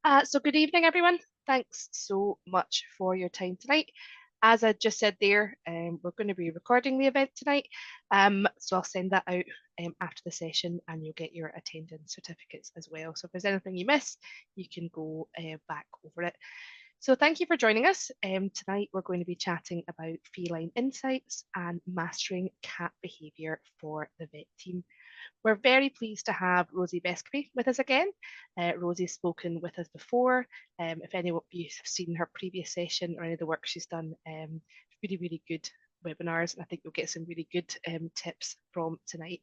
So good evening, everyone. Thanks so much for your time tonight. As I just said there, we're going to be recording the event tonight. So I'll send that out after the session and you'll get your attendance certificates as well. So if there's anything you miss, you can go back over it. So thank you for joining us. Tonight we're going to be chatting about feline insights and mastering cat behaviour for the vet team. We're very pleased to have Rosie Bescovy with us again. Rosie's spoken with us before. If any of you have seen her previous session or any of the work she's done, really, really good webinars. And I think you'll get some really good tips from tonight.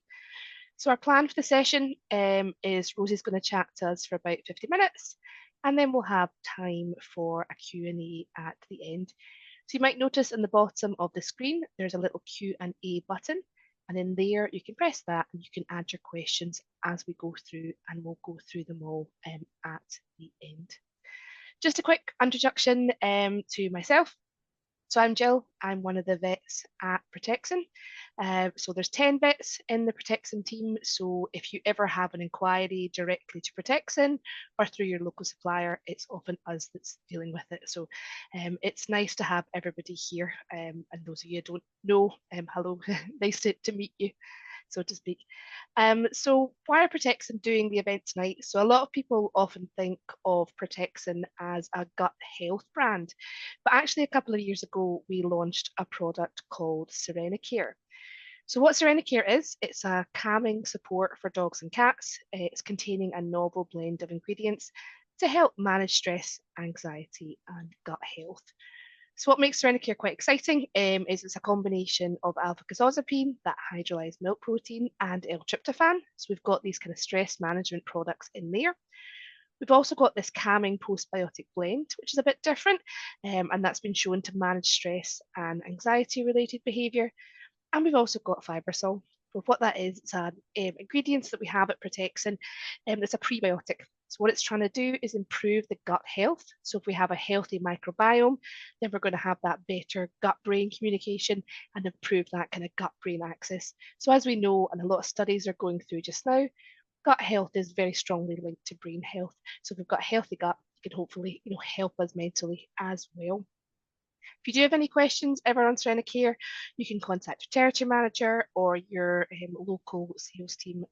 So our plan for the session is Rosie's going to chat to us for about 50 minutes, and then we'll have time for a Q&A at the end. So you might notice in the bottom of the screen, there's a little Q&A button. And in there, you can press that and you can add your questions as we go through, and we'll go through them all at the end. Just a quick introduction to myself. So I'm Jill, I'm one of the vets at Protexin. So there's 10 vets in the Protexin team. So if you ever have an inquiry directly to Protexin or through your local supplier, it's often us that's dealing with it. So it's nice to have everybody here. And those of you who don't know, hello, nice to meet you, so to speak. So why are Protexin doing the event tonight? So a lot of people often think of Protexin as a gut health brand, but actually a couple of years ago, we launched a product called Serenicare. So what Serenicare is, it's a calming support for dogs and cats. It's containing a novel blend of ingredients to help manage stress, anxiety, and gut health. So what makes Serenicare quite exciting is it's a combination of alpha-casozepine, that hydrolyzed milk protein, and L-tryptophan. So we've got these kind of stress management products in there. We've also got this calming postbiotic blend, which is a bit different, and that's been shown to manage stress and anxiety-related behaviour. And we've also got Fibersol. So what that is, it's ingredients that we have at Protexin. It's a prebiotic. So what it's trying to do is improve the gut health. So if we have a healthy microbiome, then we're going to have that better gut-brain communication and improve that kind of gut-brain axis. So as we know, and a lot of studies are going through just now, gut health is very strongly linked to brain health. So if we've got a healthy gut, it can hopefully help us mentally as well. If you do have any questions ever on Serenicare, you can contact your territory manager or your local sales team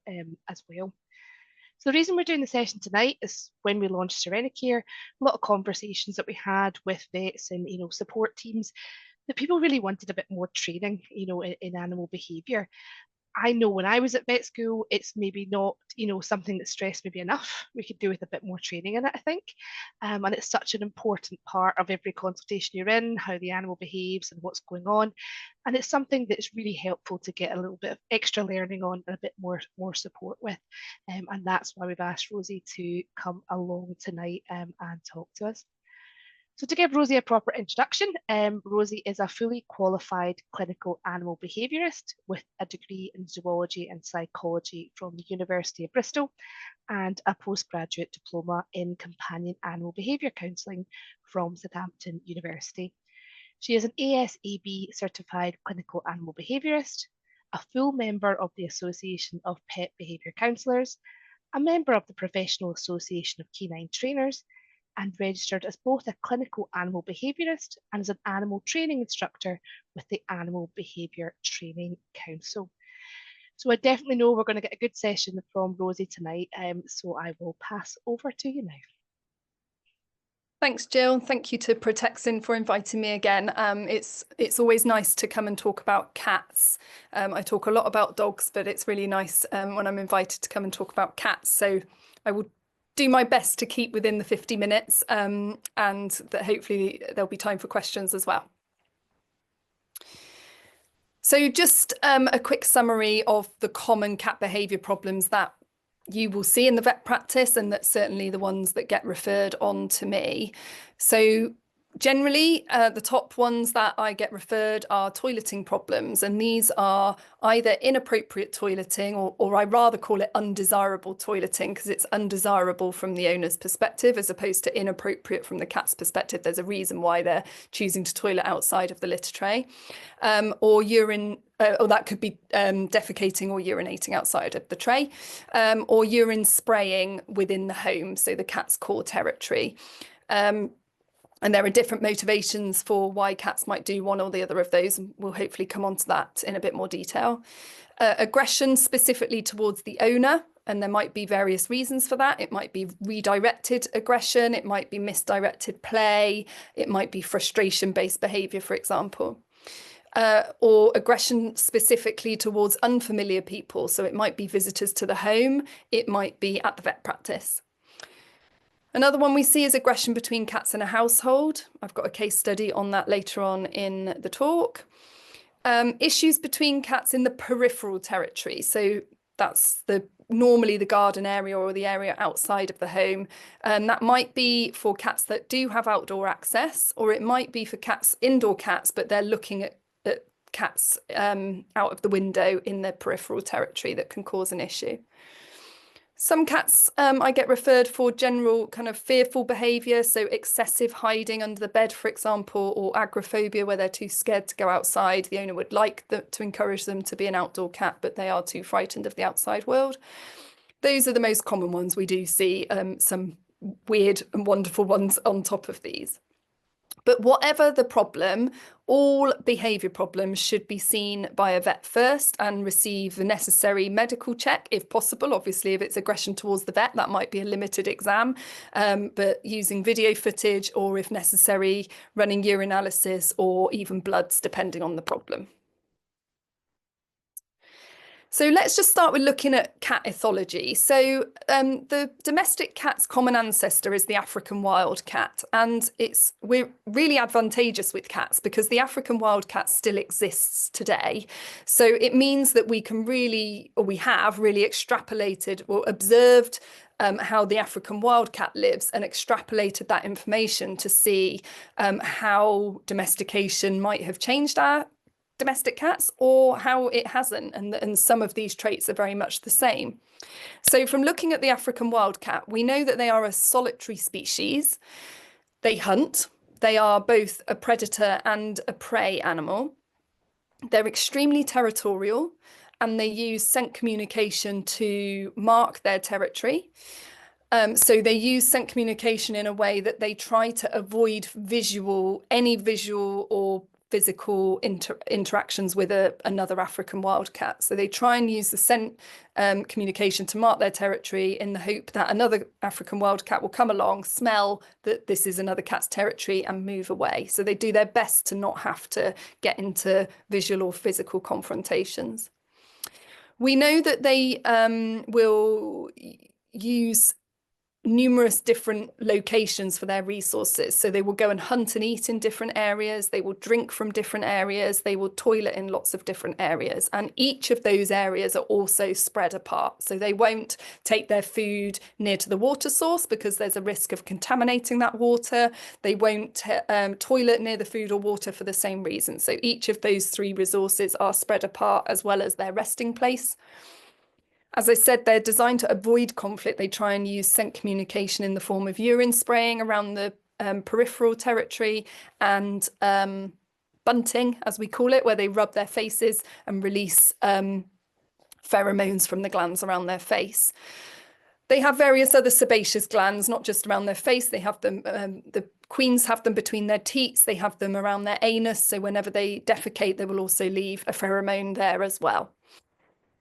as well. So the reason we're doing the session tonight is when we launched Serenicare, a lot of conversations that we had with vets and support teams, that people really wanted a bit more training, in animal behaviour. I know when I was at vet school, it's maybe not, something that stressed maybe enough. We could do with a bit more training in it, I think. And it's such an important part of every consultation you're in, how the animal behaves and what's going on. And it's something that's really helpful to get a little bit of extra learning on and a bit more support with. And that's why we've asked Rosie to come along tonight and talk to us. So to give Rosie a proper introduction, Rosie is a fully qualified clinical animal behaviourist with a degree in zoology and psychology from the University of Bristol and a postgraduate diploma in companion animal behaviour counselling from Southampton University. She is an ASAB certified clinical animal behaviourist, a full member of the Association of Pet Behaviour Counsellors, a member of the Professional Association of Canine Trainers, and registered as both a clinical animal behaviourist and as an animal training instructor with the Animal Behaviour Training Council. So I definitely know we're going to get a good session from Rosie tonight, so I will pass over to you now. Thanks, Jill. Thank you to Protexin for inviting me again. It's always nice to come and talk about cats. I talk a lot about dogs, but it's really nice when I'm invited to come and talk about cats. So I will do my best to keep within the 50 minutes and that hopefully there'll be time for questions as well. So just a quick summary of the common cat behaviour problems that you will see in the vet practice, and that's certainly the ones that get referred on to me. So Generally, the top ones that I get referred are toileting problems, and these are either inappropriate toileting or I rather call it undesirable toileting because it's undesirable from the owner's perspective as opposed to inappropriate from the cat's perspective. There's a reason why they're choosing to toilet outside of the litter tray, or urine, or that could be defecating or urinating outside of the tray, or urine spraying within the home, so the cat's core territory. And there are different motivations for why cats might do one or the other of those, and we'll hopefully come on to that in a bit more detail. Aggression specifically towards the owner, and there might be various reasons for that. It might be redirected aggression, it might be misdirected play, it might be frustration-based behaviour, for example. Or aggression specifically towards unfamiliar people. So it might be visitors to the home, it might be at the vet practice. Another one we see is aggression between cats in a household. I've got a case study on that later on in the talk. Issues between cats in the peripheral territory. So that's normally the garden area or the area outside of the home. That might be for cats that do have outdoor access, or it might be for indoor cats, but they're looking at cats out of the window in their peripheral territory that can cause an issue. Some cats I get referred for general kind of fearful behaviour, so excessive hiding under the bed, for example, or agoraphobia, where they're too scared to go outside. The owner would like to encourage them to be an outdoor cat, but they are too frightened of the outside world. Those are the most common ones. We do see some weird and wonderful ones on top of these. But whatever the problem, all behaviour problems should be seen by a vet first and receive the necessary medical check if possible. Obviously, if it's aggression towards the vet, that might be a limited exam, but using video footage or, if necessary, running urinalysis or even bloods, depending on the problem. So let's just start with looking at cat ethology. So the domestic cat's common ancestor is the African wild cat, and we're really advantageous with cats because the African wild cat still exists today. So it means that we can really, or we have really extrapolated or observed how the African wildcat lives and extrapolated that information to see how domestication might have changed our domestic cats or how it hasn't, and some of these traits are very much the same. So from looking at the African wildcat, we know that they are a solitary species. They hunt. They are both a predator and a prey animal. They're extremely territorial, and they use scent communication to mark their territory. So they use scent communication in a way that they try to avoid any visual or physical interactions with another African wildcat. So they try and use the scent communication to mark their territory in the hope that another African wildcat will come along, smell that this is another cat's territory and move away. So they do their best to not have to get into visual or physical confrontations. We know that they will use numerous different locations for their resources. So they will go and hunt and eat in different areas. They will drink from different areas. They will toilet in lots of different areas. And each of those areas are also spread apart. So they won't take their food near to the water source because there's a risk of contaminating that water. They won't toilet near the food or water for the same reason. So each of those three resources are spread apart as well as their resting place. As I said, they're designed to avoid conflict. They try and use scent communication in the form of urine spraying around the peripheral territory and bunting, as we call it, where they rub their faces and release pheromones from the glands around their face. They have various other sebaceous glands, not just around their face. They have them, the queens have them between their teats. They have them around their anus. So whenever they defecate, they will also leave a pheromone there as well.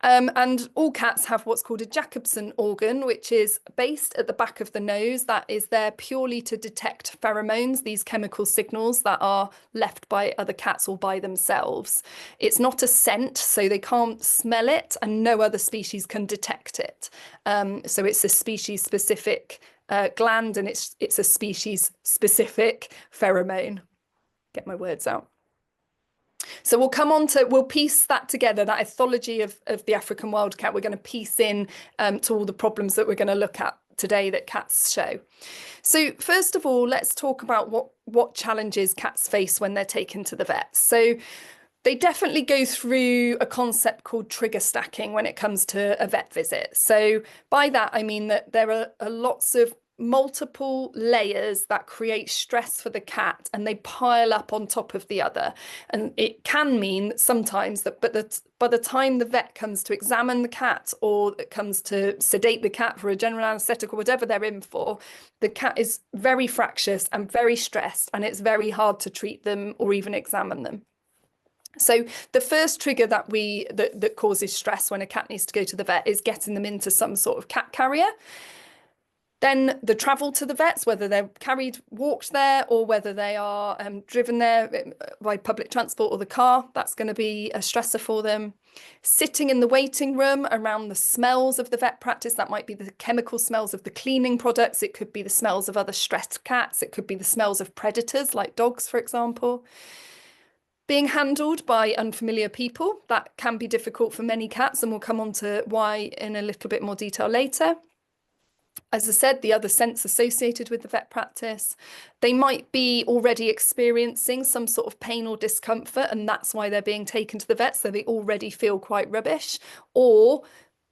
And all cats have what's called a Jacobson organ, which is based at the back of the nose. That is there purely to detect pheromones, these chemical signals that are left by other cats or by themselves. It's not a scent, so they can't smell it, and no other species can detect it. So it's a species-specific gland, and it's a species-specific pheromone. Get my words out. So we'll piece that together, that ethology of the African wildcat. We're going to piece in to all the problems that we're going to look at today that cats show. So first of all, let's talk about what challenges cats face when they're taken to the vet. So they definitely go through a concept called trigger stacking when it comes to a vet visit. So by that, I mean that there are lots of multiple layers that create stress for the cat, and they pile up on top of the other. And it can mean sometimes that by the time the vet comes to examine the cat, or it comes to sedate the cat for a general anaesthetic or whatever they're in for, the cat is very fractious and very stressed, and it's very hard to treat them or even examine them. So the first trigger that causes stress when a cat needs to go to the vet is getting them into some sort of cat carrier. Then the travel to the vets, whether they're walked there, or whether they are driven there by public transport or the car, that's going to be a stressor for them. Sitting in the waiting room around the smells of the vet practice, that might be the chemical smells of the cleaning products, it could be the smells of other stressed cats, it could be the smells of predators like dogs, for example. Being handled by unfamiliar people, that can be difficult for many cats, and we'll come on to why in a little bit more detail later. As I said, the other scents associated with the vet practice, they might be already experiencing some sort of pain or discomfort, and that's why they're being taken to the vet, so they already feel quite rubbish. Or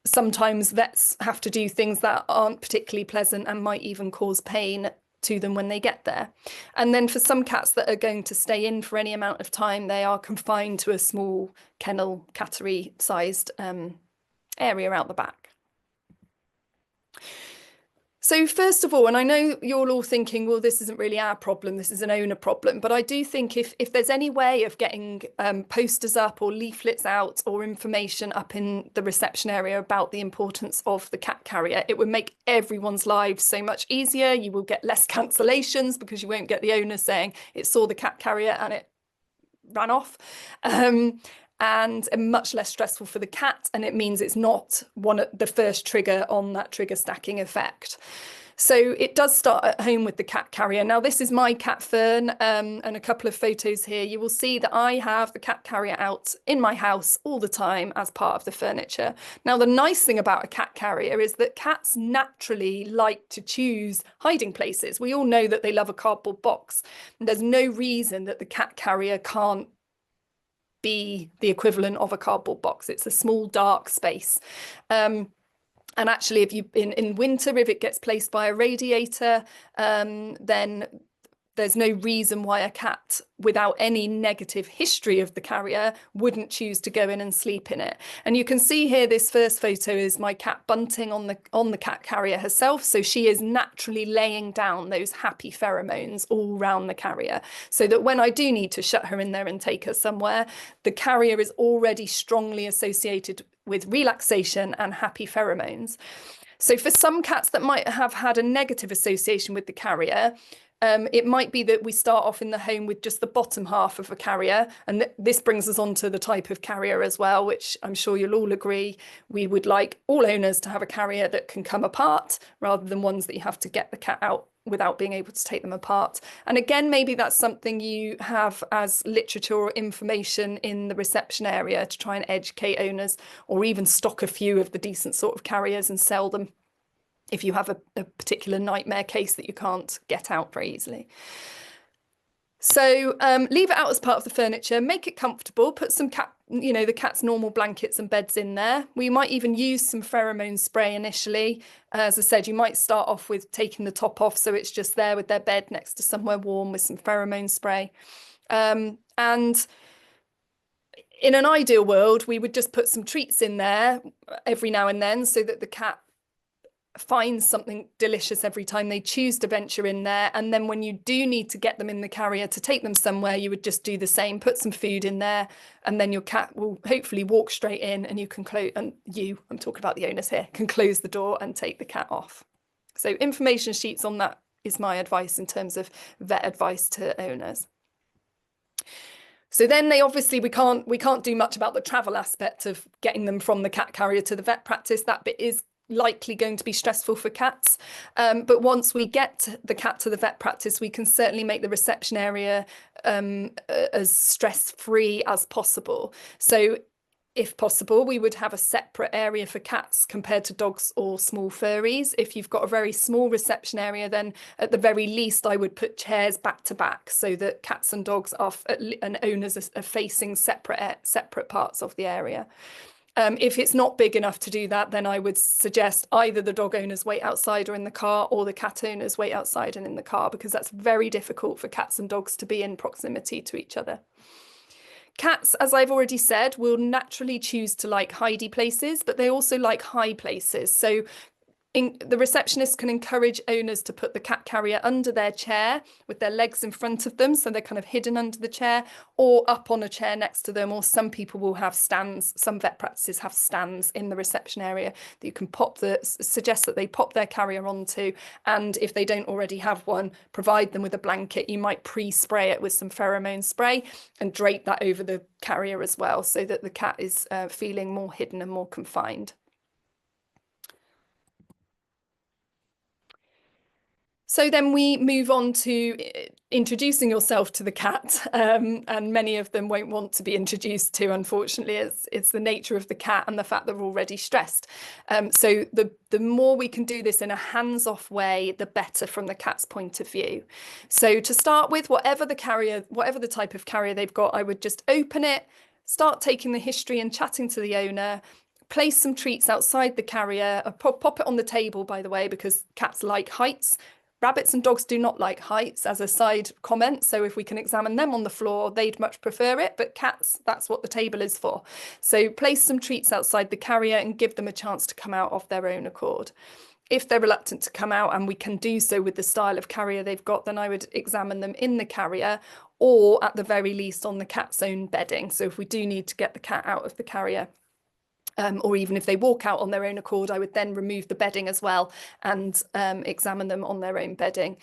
sometimes vets have to do things that aren't particularly pleasant and might even cause pain to them when they get there. And then for some cats that are going to stay in for any amount of time, they are confined to a small kennel, cattery sized area out the back. So first of all, and I know you're all thinking, well, this isn't really our problem, this is an owner problem, but I do think if there's any way of getting posters up or leaflets out or information up in the reception area about the importance of the cat carrier, it would make everyone's lives so much easier. You will get less cancellations because you won't get the owner saying it saw the cat carrier and it ran off. And much less stressful for the cat, and it means it's not the first trigger on that trigger stacking effect. So it does start at home with the cat carrier. Now this is my cat Fern, and a couple of photos here. You will see that I have the cat carrier out in my house all the time as part of the furniture. Now the nice thing about a cat carrier is that cats naturally like to choose hiding places. We all know that they love a cardboard box, and there's no reason that the cat carrier can't be the equivalent of a cardboard box. It's a small dark space. And actually, if you in winter, if it gets placed by a radiator, then there's no reason why a cat without any negative history of the carrier wouldn't choose to go in and sleep in it. And you can see here, this first photo is my cat Bunting on the cat carrier herself. So she is naturally laying down those happy pheromones all around the carrier, so that when I do need to shut her in there and take her somewhere, the carrier is already strongly associated with relaxation and happy pheromones. So for some cats that might have had a negative association with the carrier, it might be that we start off in the home with just the bottom half of a carrier, and this brings us on to the type of carrier as well, which I'm sure you'll all agree we would like all owners to have a carrier that can come apart rather than ones that you have to get the cat out without being able to take them apart. And again, maybe that's something you have as literature or information in the reception area to try and educate owners, or even stock a few of the decent sort of carriers and sell them if you have a particular nightmare case that you can't get out very easily. So leave it out as part of the furniture, make it comfortable, put some the cat's normal blankets and beds in there. We might even use some pheromone spray initially. As I said, you might start off with taking the top off, so it's just there with their bed next to somewhere warm with some pheromone spray. And in an ideal world, we would just put some treats in there every now and then so that the cat finds something delicious every time they choose to venture in there. And then when you do need to get them in the carrier to take them somewhere, you would just do the same, put some food in there, and then your cat will hopefully walk straight in, and you can close, and I'm talking about the owners here, can close the door and take the cat off. So information sheets on that is my advice in terms of vet advice to owners. So then we can't do much about the travel aspect of getting them from the cat carrier to the vet practice. That bit is likely going to be stressful for cats, but once we get the cat to the vet practice, we can certainly make the reception area as stress-free as possible. So If possible, we would have a separate area for cats compared to dogs or small furries. If you've got a very small reception area, then at the very least, I would put chairs back to back so that cats and dogs are and owners are facing separate parts of the area. If it's not big enough to do that, then I would suggest either the dog owners wait outside or in the car, or the cat owners wait outside and in the car, because that's very difficult for cats and dogs to be in proximity to each other. Cats, as I've already said, will naturally choose to like hidey places, but they also like high places. So the receptionist can encourage owners to put the cat carrier under their chair with their legs in front of them, so they're kind of hidden under the chair, or up on a chair next to them, or some people will have stands. Some vet practices have stands in the reception area that you can suggest that they pop their carrier onto, and if they don't already have one, provide them with a blanket. You might pre-spray it with some pheromone spray and drape that over the carrier as well, so that the cat is feeling more hidden and more confined. So then we move on to introducing yourself to the cat, and many of them won't want to be introduced to, unfortunately. It's the nature of the cat and the fact they're already stressed. So the more we can do this in a hands-off way, the better from the cat's point of view. So to start with, whatever the type of carrier they've got, I would just open it, start taking the history and chatting to the owner. Place some treats outside the carrier, pop it on the table, by the way, because cats like heights. Rabbits and dogs do not like heights, as a side comment. So if we can examine them on the floor, they'd much prefer it. But cats, that's what the table is for. So place some treats outside the carrier and give them a chance to come out of their own accord. If they're reluctant to come out, and we can do so with the style of carrier they've got, then I would examine them in the carrier, or at the very least on the cat's own bedding. So if we do need to get the cat out of the carrier, or even if they walk out on their own accord, I would then remove the bedding as well and examine them on their own bedding,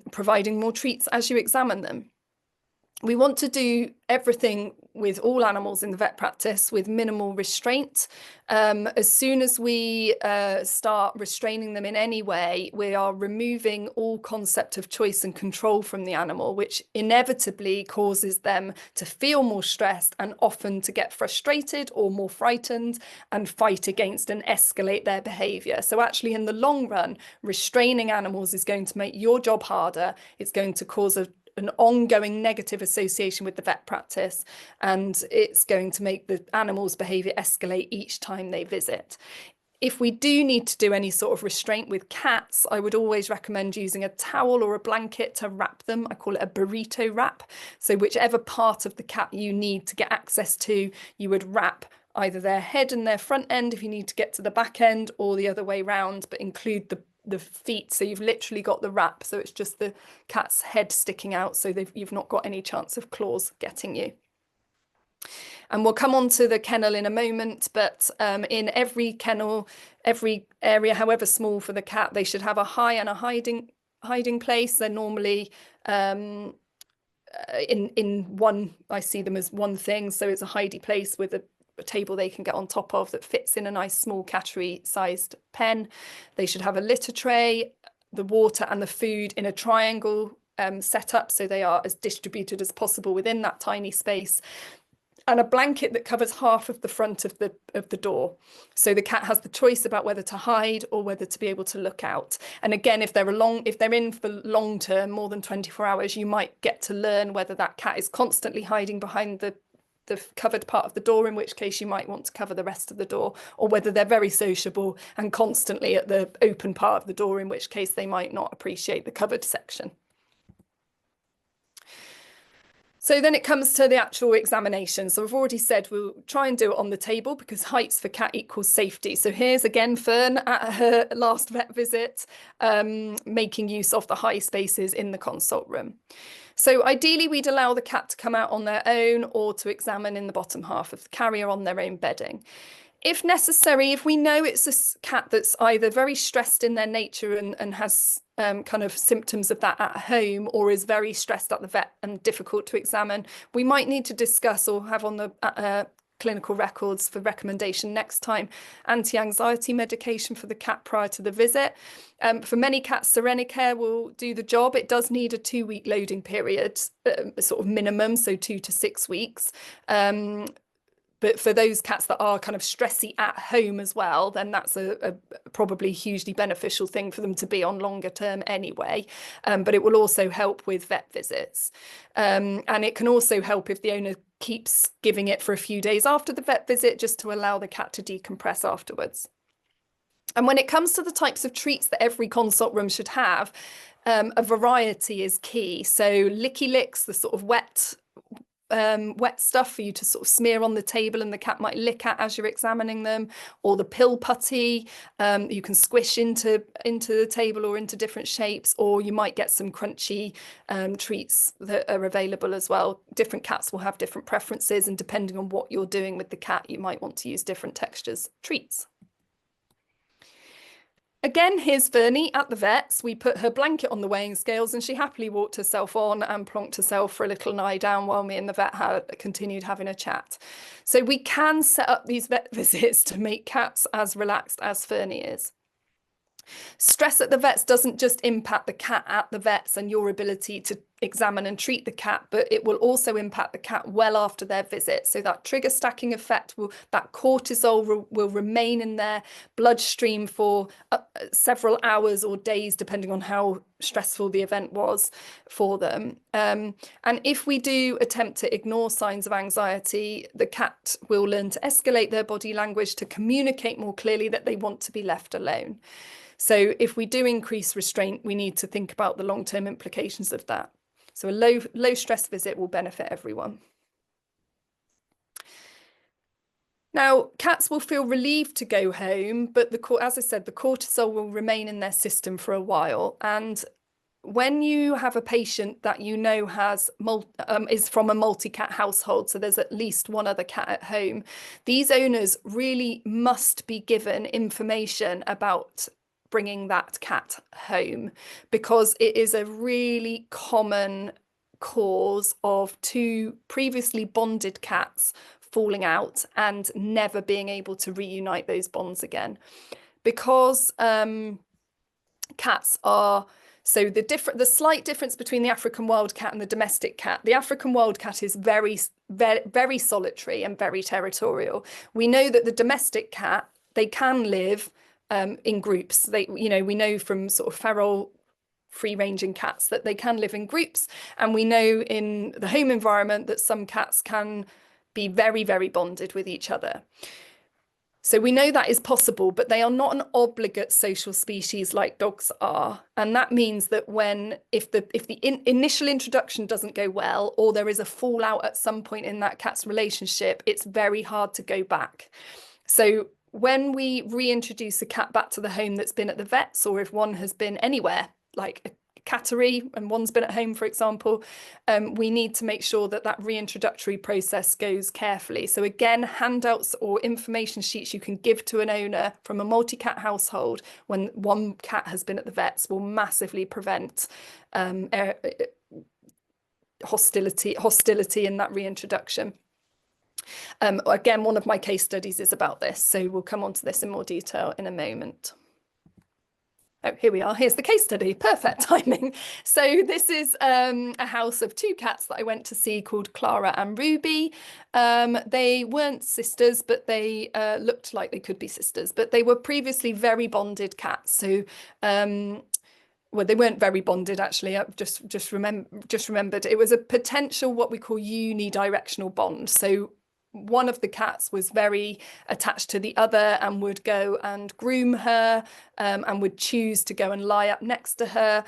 providing more treats as you examine them. We want to do everything with all animals in the vet practice with minimal restraint. As soon as we start restraining them in any way, we are removing all concept of choice and control from the animal, which inevitably causes them to feel more stressed and often to get frustrated or more frightened and fight against and escalate their behaviour. So actually, in the long run, restraining animals is going to make your job harder. It's going to cause an ongoing negative association with the vet practice, and it's going to make the animal's behaviour escalate each time they visit. If we do need to do any sort of restraint with cats, I would always recommend using a towel or a blanket to wrap them. I call it a burrito wrap. So whichever part of the cat you need to get access to, you would wrap either their head and their front end if you need to get to the back end, or the other way round, but include the feet, so you've literally got the wrap, so it's just the cat's head sticking out, so you've not got any chance of claws getting you. And we'll come on to the kennel in a moment, but in every kennel, every area, however small for the cat, they should have a high and a hiding place. They're normally in one, I see them as one thing, so it's a hidey place with a table they can get on top of that fits in a nice small cattery sized pen. They should have a litter tray, the water and the food in a triangle setup, so they are as distributed as possible within that tiny space, and a blanket that covers half of the front of the door, so the cat has the choice about whether to hide or whether to be able to look out. And again, if they're in for long term, more than 24 hours, you might get to learn whether that cat is constantly hiding behind the covered part of the door, in which case you might want to cover the rest of the door, or whether they're very sociable and constantly at the open part of the door, in which case they might not appreciate the covered section. So then it comes to the actual examination. So I've already said we'll try and do it on the table, because heights for cat equals safety. So here's again Fern at her last vet visit, making use of the high spaces in the consult room. So ideally, we'd allow the cat to come out on their own, or to examine in the bottom half of the carrier on their own bedding. If necessary, if we know it's a cat that's either very stressed in their nature and has kind of symptoms of that at home, or is very stressed at the vet and difficult to examine, we might need to discuss or have on the clinical records for recommendation next time anti-anxiety medication for the cat prior to the visit. For many cats, Serenacare will do the job. It does need a 2-week loading period, sort of minimum, so 2 to 6 weeks. But for those cats that are kind of stressy at home as well, then that's a probably hugely beneficial thing for them to be on longer term anyway. But it will also help with vet visits. And it can also help if the owner keeps giving it for a few days after the vet visit, just to allow the cat to decompress afterwards. And when it comes to the types of treats that every consult room should have, a variety is key. So licky licks, the sort of wet stuff for you to sort of smear on the table and the cat might lick at as you're examining them, or the pill putty you can squish into the table or into different shapes, or you might get some crunchy treats that are available as well. Different cats will have different preferences, and depending on what you're doing with the cat, you might want to use different textures treats. Again, here's Fernie at the vet's. We put her blanket on the weighing scales and she happily walked herself on and plonked herself for a little lie down while me and the vet continued having a chat. So we can set up these vet visits to make cats as relaxed as Fernie is. Stress at the vets doesn't just impact the cat at the vets and your ability to examine and treat the cat, but it will also impact the cat well after their visit. So that trigger stacking effect, that cortisol will remain in their bloodstream for several hours or days, depending on how stressful the event was for them. And if we do attempt to ignore signs of anxiety, the cat will learn to escalate their body language to communicate more clearly that they want to be left alone. So if we do increase restraint, we need to think about the long-term implications of that. So a low stress visit will benefit everyone. Now, cats will feel relieved to go home, but as I said, the cortisol will remain in their system for a while. And when you have a patient that you know is from a multi-cat household, so there's at least one other cat at home, these owners really must be given information about bringing that cat home, because it is a really common cause of two previously bonded cats falling out and never being able to reunite those bonds again. Because cats are, so the slight difference between the African wild cat and the domestic cat, the African wild cat is very, very, very solitary and very territorial. We know that the domestic cat, they can live in groups. We know from sort of feral free-ranging cats that they can live in groups, and we know in the home environment that some cats can be very, very bonded with each other. So we know that is possible, but they are not an obligate social species like dogs are. And that means that if the initial introduction doesn't go well, or there is a fallout at some point in that cat's relationship, it's very hard to go back. So when we reintroduce a cat back to the home that's been at the vets, or if one has been anywhere, like a cattery and one's been at home, for example, we need to make sure that reintroductory process goes carefully. So again, handouts or information sheets you can give to an owner from a multi-cat household when one cat has been at the vets will massively prevent hostility in that reintroduction. Again, one of my case studies is about this, so we'll come on to this in more detail in a moment. Oh, here we are. Here's the case study. Perfect timing. So this is a house of two cats that I went to see called Clara and Ruby. They weren't sisters, but they looked like they could be sisters, but they were previously very bonded cats. So well, they weren't very bonded, actually. I just remembered it was a potential what we call unidirectional bond. So one of the cats was very attached to the other and would go and groom her and would choose to go and lie up next to her,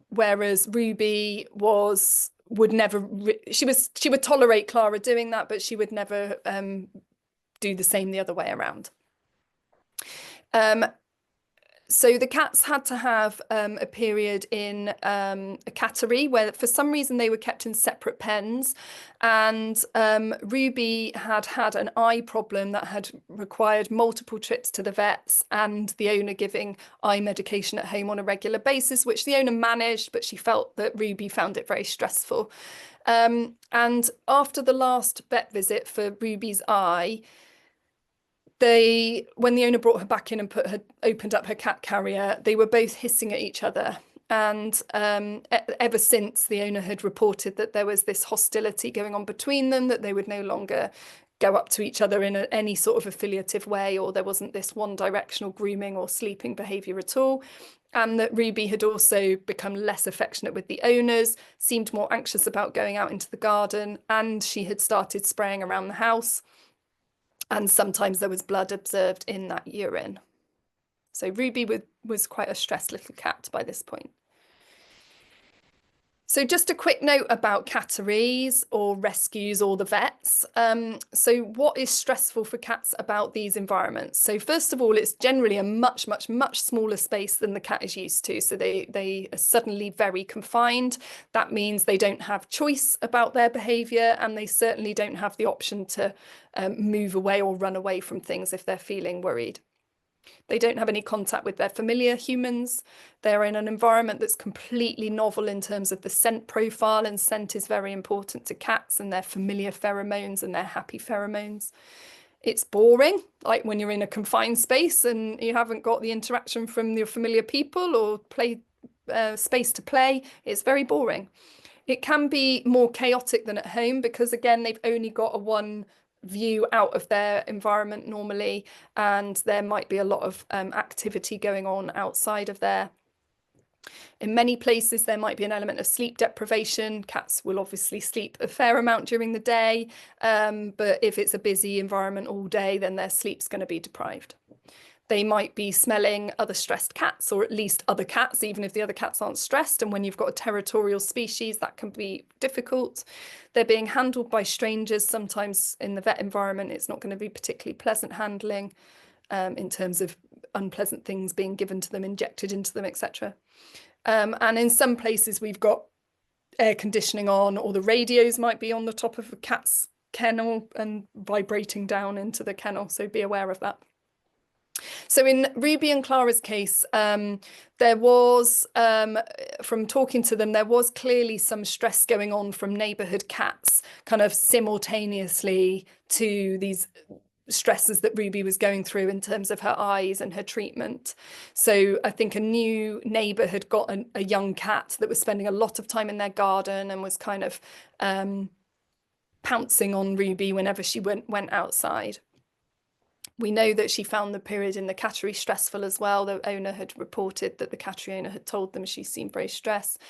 whereas Ruby would never she would tolerate Clara doing that, but she would never do the same the other way around. So the cats had to have a period in a cattery where for some reason they were kept in separate pens, and Ruby had an eye problem that had required multiple trips to the vets and the owner giving eye medication at home on a regular basis, which the owner managed, but she felt that Ruby found it very stressful. And after the last vet visit for Ruby's eye, when the owner brought her back in and opened up her cat carrier, they were both hissing at each other. And ever since, the owner had reported that there was this hostility going on between them, that they would no longer go up to each other in any sort of affiliative way, or there wasn't this one directional grooming or sleeping behaviour at all. And that Ruby had also become less affectionate with the owners, seemed more anxious about going out into the garden, and she had started spraying around the house. And sometimes there was blood observed in that urine. So Ruby was quite a stressed little cat by this point. So just a quick note about catteries or rescues or the vets. So what is stressful for cats about these environments? So first of all, it's generally a much smaller space than the cat is used to. So they are suddenly very confined. That means they don't have choice about their behaviour, and they certainly don't have the option to move away or run away from things if they're feeling worried. They don't have any contact with their familiar humans. They're in an environment that's completely novel in terms of the scent profile, and scent is very important to cats, and their familiar pheromones and their happy pheromones. It's boring, like when you're in a confined space and you haven't got the interaction from your familiar people or space to play. It's very boring. It can be more chaotic than at home because, again, they've only got a one view out of their environment normally, and there might be a lot of activity going on outside of there. In many places, there might be an element of sleep deprivation. Cats will obviously sleep a fair amount during the day, but if it's a busy environment all day, then their sleep's going to be deprived. They might be smelling other stressed cats, or at least other cats, even if the other cats aren't stressed. And when you've got a territorial species, that can be difficult. They're being handled by strangers. Sometimes in the vet environment, it's not going to be particularly pleasant handling in terms of unpleasant things being given to them, injected into them, etc. And in some places, we've got air conditioning on, or the radios might be on the top of a cat's kennel and vibrating down into the kennel. So be aware of that. So in Ruby and Clara's case, there was, from talking to them, there was clearly some stress going on from neighbourhood cats kind of simultaneously to these stresses that Ruby was going through in terms of her eyes and her treatment. So I think a new neighbour had got a young cat that was spending a lot of time in their garden and was kind of pouncing on Ruby whenever she went outside. We know that she found the period in the cattery stressful as well. The owner had reported that the cattery owner had told them she seemed very stressed.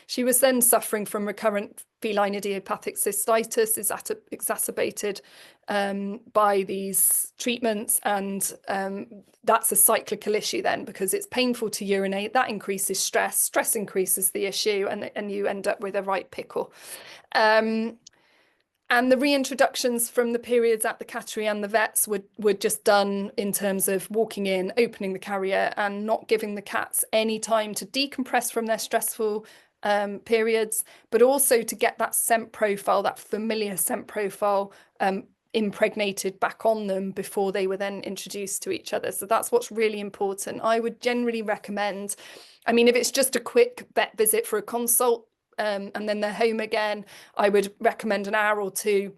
She was then suffering from recurrent feline idiopathic cystitis, is exacerbated by these treatments. And that's a cyclical issue then, because it's painful to urinate. That increases stress. Stress increases the issue, and you end up with a right pickle. And the reintroductions from the periods at the cattery and the vets were just done in terms of walking in, opening the carrier, and not giving the cats any time to decompress from their stressful periods, but also to get that scent profile, that familiar scent profile, impregnated back on them before they were then introduced to each other. So that's what's really important. I would generally recommend, I mean, if it's just a quick vet visit for a consult, and then they're home again, I would recommend an hour or two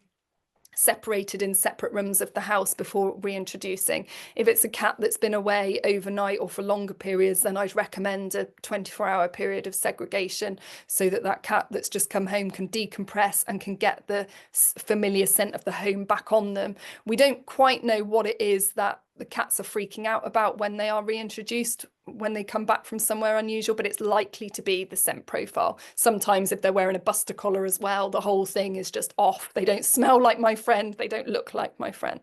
separated in separate rooms of the house before reintroducing. If it's a cat that's been away overnight or for longer periods, then I'd recommend a 24-hour period of segregation so that that cat that's just come home can decompress and can get the familiar scent of the home back on them. We don't quite know what it is that the cats are freaking out about when they are reintroduced, when they come back from somewhere unusual, but it's likely to be the scent profile. Sometimes if they're wearing a buster collar as well, the whole thing is just off. They don't smell like my friend. They don't look like my friend.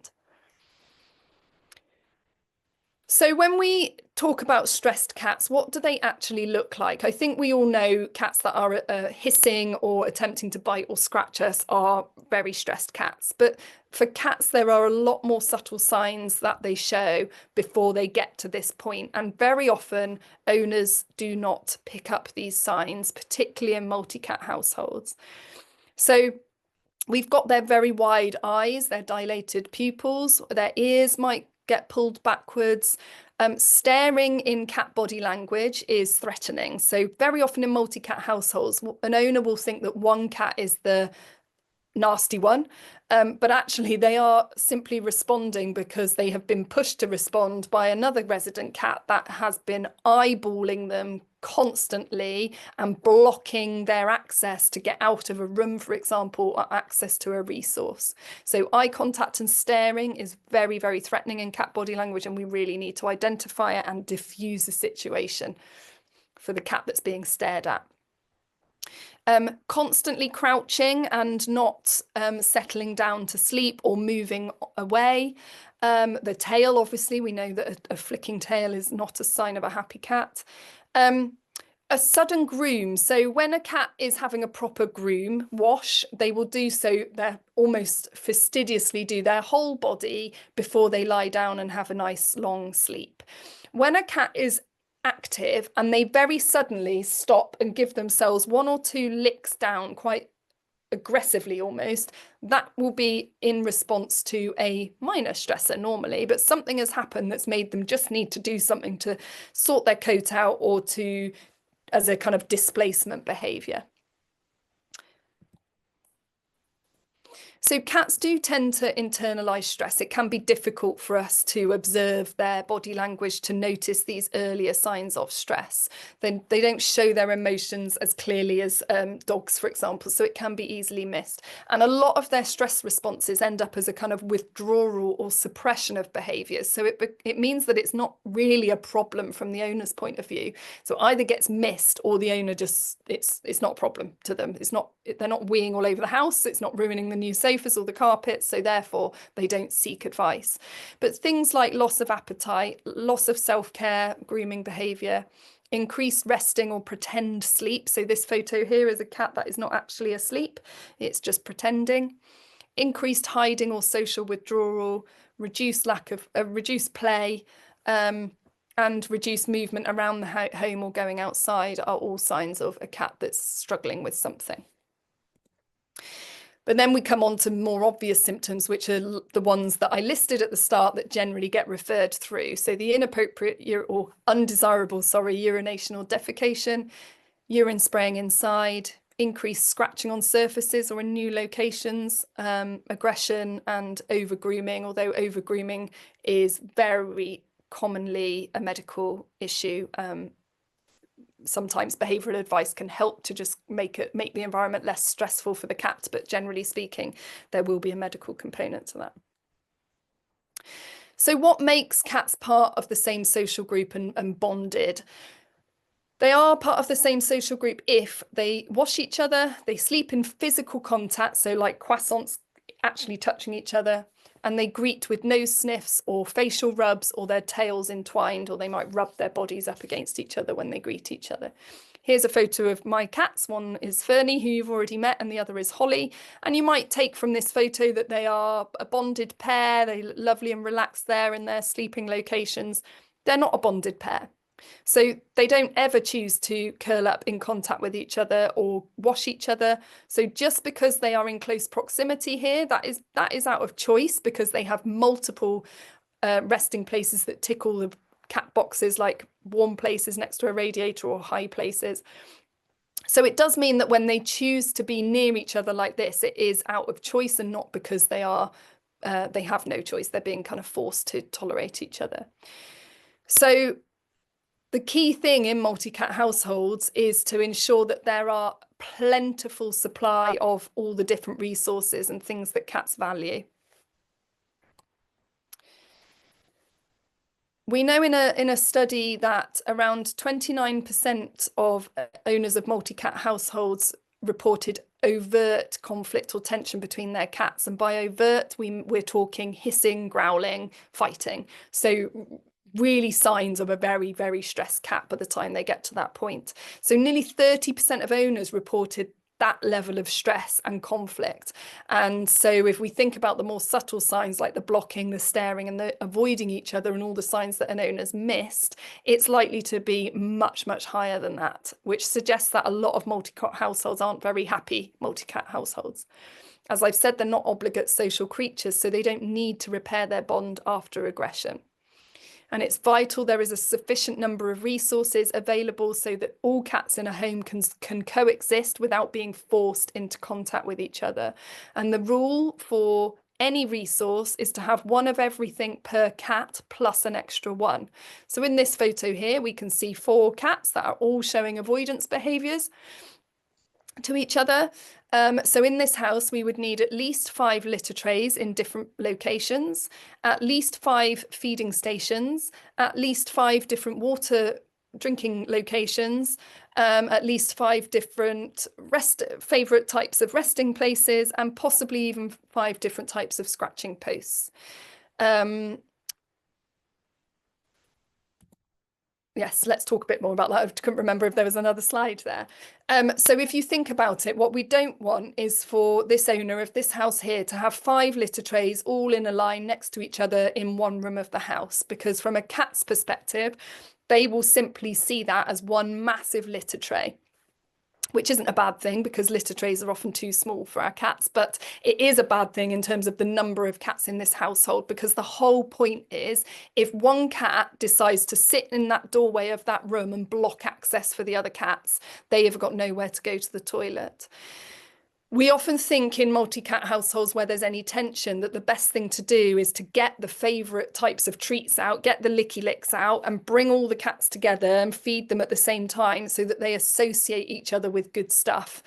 So when we talk about stressed cats, what do they actually look like? I think we all know cats that are hissing or attempting to bite or scratch us are very stressed cats. But for cats, there are a lot more subtle signs that they show before they get to this point. And very often, owners do not pick up these signs, particularly in multi-cat households. So we've got their very wide eyes, their dilated pupils, their ears might get pulled backwards. Staring in cat body language is threatening. So very often in multi-cat households, an owner will think that one cat is the nasty one, but actually they are simply responding because they have been pushed to respond by another resident cat that has been eyeballing them constantly and blocking their access to get out of a room, for example, or access to a resource. So eye contact and staring is very, very threatening in cat body language, and we really need to identify it and diffuse the situation for the cat that's being stared at. Constantly crouching and not settling down to sleep or moving away. The tail, obviously, we know that a flicking tail is not a sign of a happy cat. A sudden groom. So when a cat is having a proper groom wash, they will do so, they almost fastidiously do their whole body before they lie down and have a nice long sleep. When a cat is active and they very suddenly stop and give themselves 1 or 2 licks down quite aggressively almost, that will be in response to a minor stressor normally, but something has happened that's made them just need to do something to sort their coat out or to as a kind of displacement behavior. So cats do tend to internalize stress. It can be difficult for us to observe their body language to notice these earlier signs of stress. Then they don't show their emotions as clearly as dogs, for example, so it can be easily missed. And a lot of their stress responses end up as a kind of withdrawal or suppression of behaviors. So it means that it's not really a problem from the owner's point of view. So either gets missed or the owner just, it's not a problem to them. They're not weeing all over the house. It's not ruining the new sofas or the carpets, so therefore they don't seek advice. But things like loss of appetite, loss of self-care, grooming behavior, increased resting or pretend sleep. So this photo here is a cat that is not actually asleep, it's just pretending. Increased hiding or social withdrawal, reduced play, and reduced movement around the home or going outside are all signs of a cat that's struggling with something. But then we come on to more obvious symptoms, which are the ones that I listed at the start that generally get referred through. So the inappropriate or undesirable, urination or defecation, urine spraying inside, increased scratching on surfaces or in new locations, aggression and over-grooming, although over-grooming is very commonly a medical issue. Sometimes behavioural advice can help to just make the environment less stressful for the cat, but generally speaking, there will be a medical component to that. So what makes cats part of the same social group and bonded? They are part of the same social group if they wash each other, they sleep in physical contact, so like croissants actually touching each other, and they greet with nose sniffs or facial rubs or their tails entwined, or they might rub their bodies up against each other when they greet each other. Here's a photo of my cats. One is Fernie, who you've already met, and the other is Holly. And you might take from this photo that they are a bonded pair. They're lovely and relaxed there in their sleeping locations. They're not a bonded pair. So they don't ever choose to curl up in contact with each other or wash each other. So just because they are in close proximity here, that is out of choice, because they have multiple resting places that tick all the cat boxes, like warm places next to a radiator or high places. So it does mean that when they choose to be near each other like this, it is out of choice and not because they have no choice. They're being kind of forced to tolerate each other. So the key thing in multi-cat households is to ensure that there are plentiful supply of all the different resources and things that cats value. We know in a study that around 29% of owners of multi-cat households reported overt conflict or tension between their cats. And by overt, we're talking hissing, growling, fighting. So really signs of a very, very stressed cat by the time they get to that point. So nearly 30% of owners reported that level of stress and conflict. And so if we think about the more subtle signs like the blocking, the staring and the avoiding each other and all the signs that an owner's missed, it's likely to be much, much higher than that, which suggests that a lot of multi-cat households aren't very happy multi-cat households. As I've said, they're not obligate social creatures, so they don't need to repair their bond after aggression. And it's vital there is a sufficient number of resources available so that all cats in a home can coexist without being forced into contact with each other. And the rule for any resource is to have one of everything per cat plus an extra one. So in this photo here, we can see 4 cats that are all showing avoidance behaviours to each other. So in this house, we would need at least 5 litter trays in different locations, at least 5 feeding stations, at least 5 different water drinking locations, at least 5 different favourite types of resting places, and possibly even 5 different types of scratching posts. Yes, let's talk a bit more about that. I couldn't remember if there was another slide there. So if you think about it, what we don't want is for this owner of this house here to have 5 litter trays all in a line next to each other in one room of the house, because from a cat's perspective, they will simply see that as one massive litter tray, which isn't a bad thing because litter trays are often too small for our cats, but it is a bad thing in terms of the number of cats in this household, because the whole point is if one cat decides to sit in that doorway of that room and block access for the other cats, they have got nowhere to go to the toilet. We often think in multi-cat households where there's any tension that the best thing to do is to get the favourite types of treats out, get the licky licks out and bring all the cats together and feed them at the same time so that they associate each other with good stuff.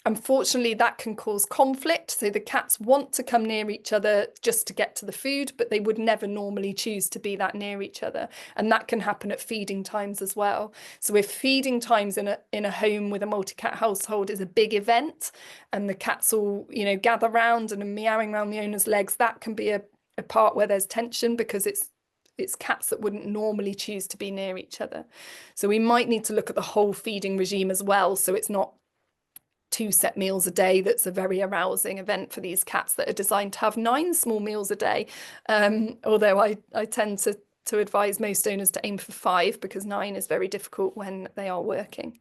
Unfortunately, that can cause conflict. So the cats want to come near each other just to get to the food, but they would never normally choose to be that near each other. And that can happen at feeding times as well. So if feeding times in a home with a multi-cat household is a big event and the cats all, gather round and are meowing around the owner's legs, that can be a part where there's tension because it's cats that wouldn't normally choose to be near each other. So we might need to look at the whole feeding regime as well. So it's not 2 set meals a day. That's a very arousing event for these cats that are designed to have 9 small meals a day. Although I tend to advise most owners to aim for 5 because 9 is very difficult when they are working.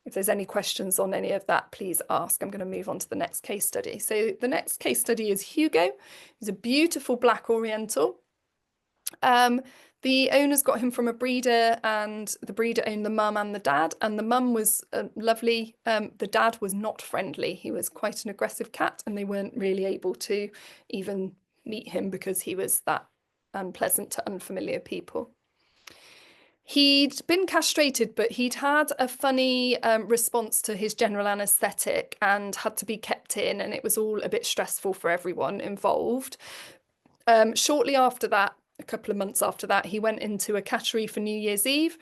If there's any questions on any of that, please ask. I'm going to move on to the next case study. So the next case study is Hugo. He's a beautiful black Oriental. The owners got him from a breeder and the breeder owned the mum and the dad, and the mum was lovely. The dad was not friendly. He was quite an aggressive cat and they weren't really able to even meet him because he was that unpleasant to unfamiliar people. He'd been castrated, but he'd had a funny response to his general anaesthetic and had to be kept in, and it was all a bit stressful for everyone involved. Shortly after that, a couple of months after that, he went into a cattery for New Year's Eve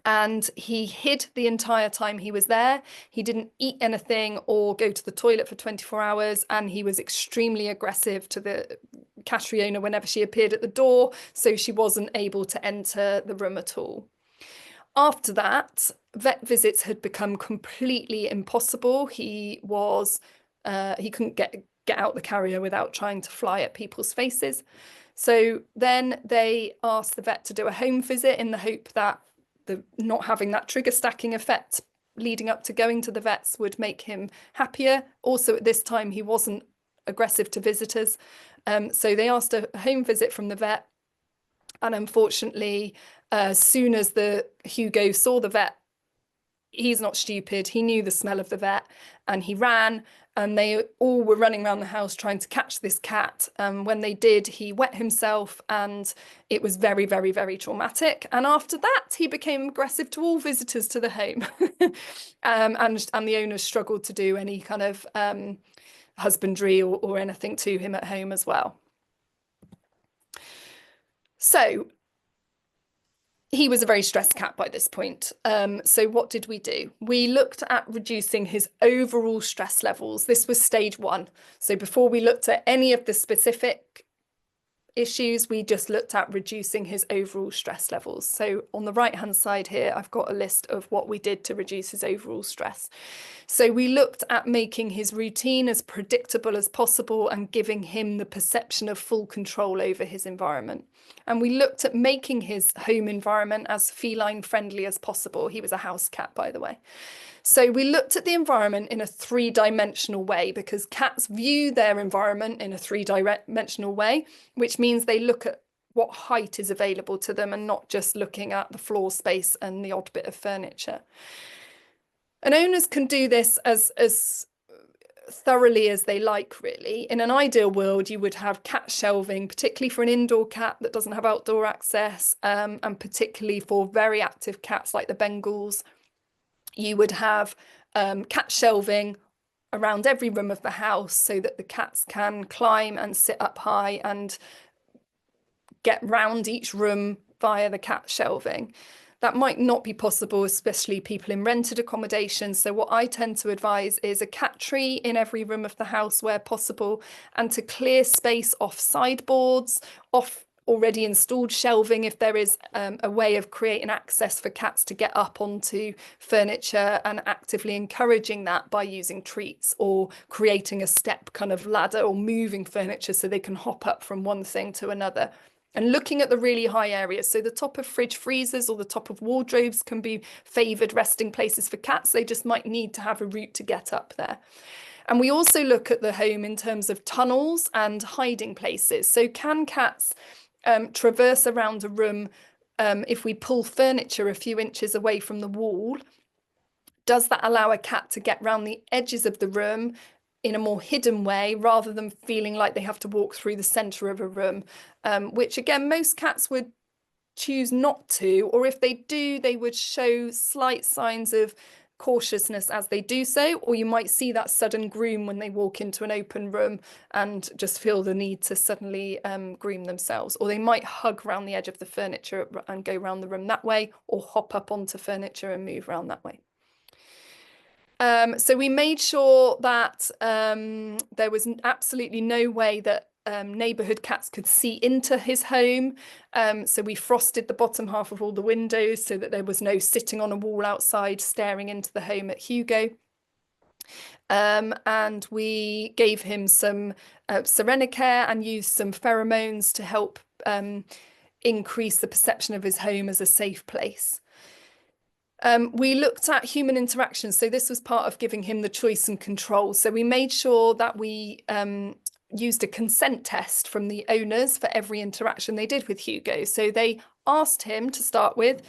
and he hid the entire time he was there. He didn't eat anything or go to the toilet for 24 hours, and he was extremely aggressive to the cattery owner whenever she appeared at the door, so she wasn't able to enter the room at all. After that, vet visits had become completely impossible. He couldn't get out the carrier without trying to fly at people's faces. So then they asked the vet to do a home visit in the hope that not having that trigger stacking effect leading up to going to the vets would make him happier. Also at this time, he wasn't aggressive to visitors. So they asked a home visit from the vet. And unfortunately, as soon as the Hugo saw the vet, he's not stupid. He knew the smell of the vet and he ran, and they all were running around the house trying to catch this cat. When they did, he wet himself and it was very, very, very traumatic. And after that, he became aggressive to all visitors to the home. And the owners struggled to do any kind of husbandry or anything to him at home as well. So he was a very stressed cat by this point. So what did we do? We looked at reducing his overall stress levels. This was stage 1. So before we looked at any of the specific issues, we just looked at reducing his overall stress levels. So on the right hand side here, I've got a list of what we did to reduce his overall stress. So we looked at making his routine as predictable as possible and giving him the perception of full control over his environment. And we looked at making his home environment as feline friendly as possible. He was a house cat, by the way. So we looked at the environment in a 3-dimensional way, because cats view their environment in a 3-dimensional way, which means they look at what height is available to them and not just looking at the floor space and the odd bit of furniture. And owners can do this as thoroughly as they like, really. In an ideal world, you would have cat shelving, particularly for an indoor cat that doesn't have outdoor access, and particularly for very active cats like the Bengals. You would have cat shelving around every room of the house so that the cats can climb and sit up high and get round each room via the cat shelving. That might not be possible, especially people in rented accommodation. So what I tend to advise is a cat tree in every room of the house where possible, and to clear space off sideboards, off already installed shelving if there is a way of creating access for cats to get up onto furniture, and actively encouraging that by using treats or creating a step kind of ladder or moving furniture so they can hop up from one thing to another. And looking at the really high areas, so the top of fridge freezers or the top of wardrobes can be favoured resting places for cats. They just might need to have a route to get up there. And we also look at the home in terms of tunnels and hiding places. So can cats traverse around a room if we pull furniture a few inches away from the wall? Does that allow a cat to get round the edges of the room in a more hidden way, rather than feeling like they have to walk through the centre of a room, which again, most cats would choose not to, or if they do, they would show slight signs of cautiousness as they do so, or you might see that sudden groom when they walk into an open room and just feel the need to suddenly groom themselves, or they might hug around the edge of the furniture and go around the room that way, or hop up onto furniture and move around that way. So we made sure that there was absolutely no way that neighbourhood cats could see into his home. So we frosted the bottom half of all the windows so that there was no sitting on a wall outside staring into the home at Hugo. And we gave him some Serenacare and used some pheromones to help increase the perception of his home as a safe place. We looked at human interaction. So this was part of giving him the choice and control. So we made sure that we used a consent test from the owners for every interaction they did with Hugo. So they asked him to start with,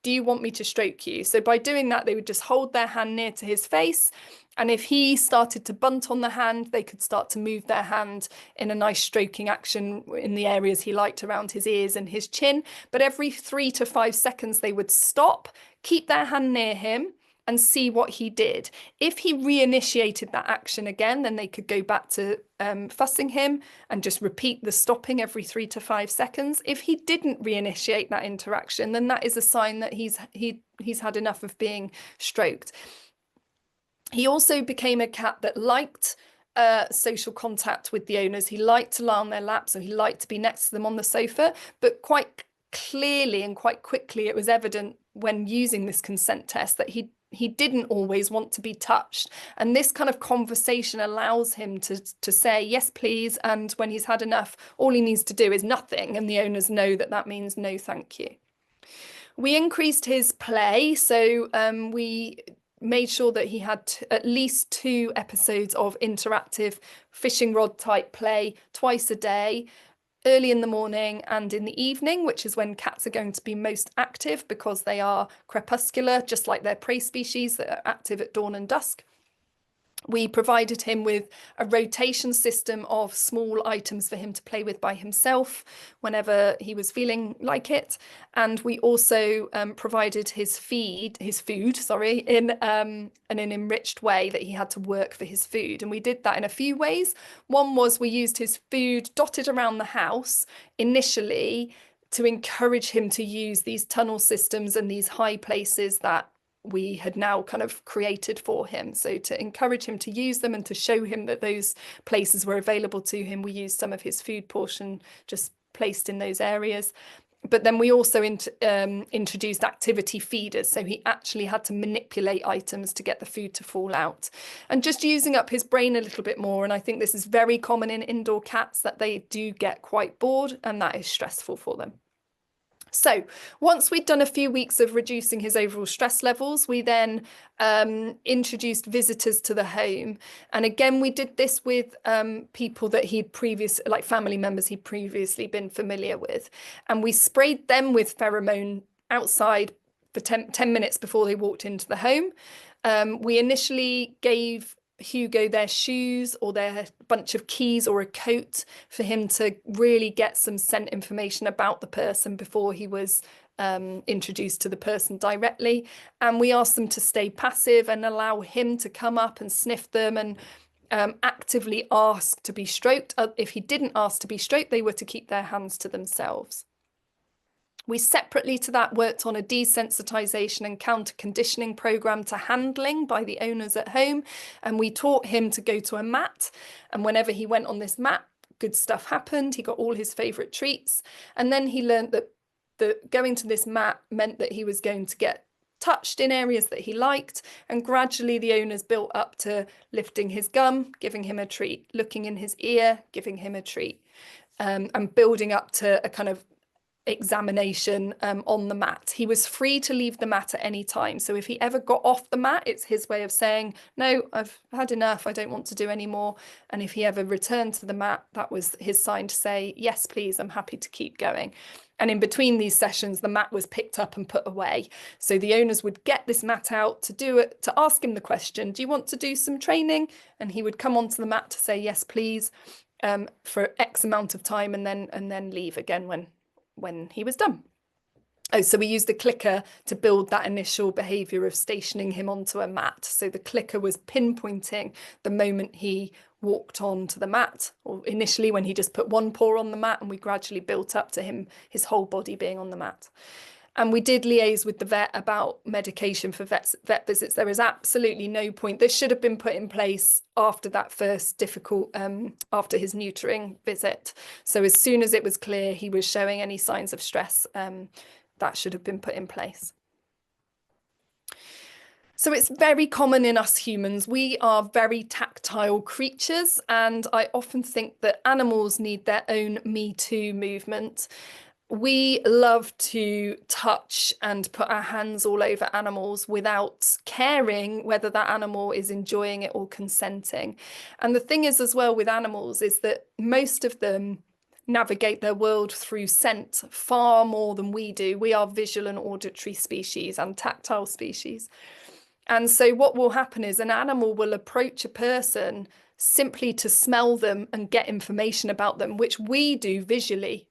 do you want me to stroke you? So by doing that, they would just hold their hand near to his face. And if he started to bunt on the hand, they could start to move their hand in a nice stroking action in the areas he liked around his ears and his chin. But every 3 to 5 seconds, they would stop, keep their hand near him, and see what he did. If he reinitiated that action again, then they could go back to fussing him and just repeat the stopping every 3 to 5 seconds. If he didn't reinitiate that interaction, then that is a sign that he's had enough of being stroked. He also became a cat that liked social contact with the owners. He liked to lie on their lap, so he liked to be next to them on the sofa, but quite clearly and quite quickly it was evident when using this consent test that he didn't always want to be touched. And this kind of conversation allows him to say, yes, please. And when he's had enough, all he needs to do is nothing. And the owners know that that means no, thank you. We increased his play. So we made sure that he had at least 2 episodes of interactive fishing rod type play twice a day, early in the morning and in the evening, which is when cats are going to be most active because they are crepuscular, just like their prey species that are active at dawn and dusk. We provided him with a rotation system of small items for him to play with by himself whenever he was feeling like it. And we also provided his food, in an enriched way that he had to work for his food. And we did that in a few ways. One was we used his food dotted around the house initially to encourage him to use these tunnel systems and these high places that we had now kind of created for him. So to encourage him to use them and to show him that those places were available to him, we used some of his food portion just placed in those areas. But then we also introduced activity feeders. So he actually had to manipulate items to get the food to fall out, and just using up his brain a little bit more. And I think this is very common in indoor cats, that they do get quite bored, and that is stressful for them. So once we'd done a few weeks of reducing his overall stress levels, we then introduced visitors to the home. And again, we did this with people that like family members he'd previously been familiar with. And we sprayed them with pheromone outside for 10 minutes before they walked into the home. We initially gave Hugo their shoes or their bunch of keys or a coat for him to really get some scent information about the person before he was introduced to the person directly. And we asked them to stay passive and allow him to come up and sniff them and actively ask to be stroked. If he didn't ask to be stroked, they were to keep their hands to themselves. We separately to that worked on a desensitization and counter conditioning program to handling by the owners at home. And we taught him to go to a mat. And whenever he went on this mat, good stuff happened. He got all his favorite treats. And then he learned that going to this mat meant that he was going to get touched in areas that he liked. And gradually the owners built up to lifting his gum, giving him a treat, looking in his ear, giving him a treat, and building up to a kind of examination on the mat. He was free to leave the mat at any time. So if he ever got off the mat, it's his way of saying, no, I've had enough, I don't want to do any more. And if he ever returned to the mat, that was his sign to say, yes, please, I'm happy to keep going. And in between these sessions, the mat was picked up and put away. So the owners would get this mat out to do it, to ask him the question, do you want to do some training? And he would come onto the mat to say, yes, please, for X amount of time and then leave again when he was done. Oh, so we used the clicker to build that initial behaviour of stationing him onto a mat. So the clicker was pinpointing the moment he walked onto the mat, or initially when he just put one paw on the mat, and we gradually built up to him, his whole body being on the mat. And we did liaise with the vet about medication for vet visits. There is absolutely no point. This should have been put in place after that first difficult, after his neutering visit. So as soon as it was clear he was showing any signs of stress, that should have been put in place. So it's very common in us humans. We are very tactile creatures, and I often think that animals need their own Me Too movement. We love to touch and put our hands all over animals without caring whether that animal is enjoying it or consenting. And the thing is as well with animals is that most of them navigate their world through scent far more than we do. We are visual and auditory species and tactile species. And so what will happen is an animal will approach a person simply to smell them and get information about them, which we do visually.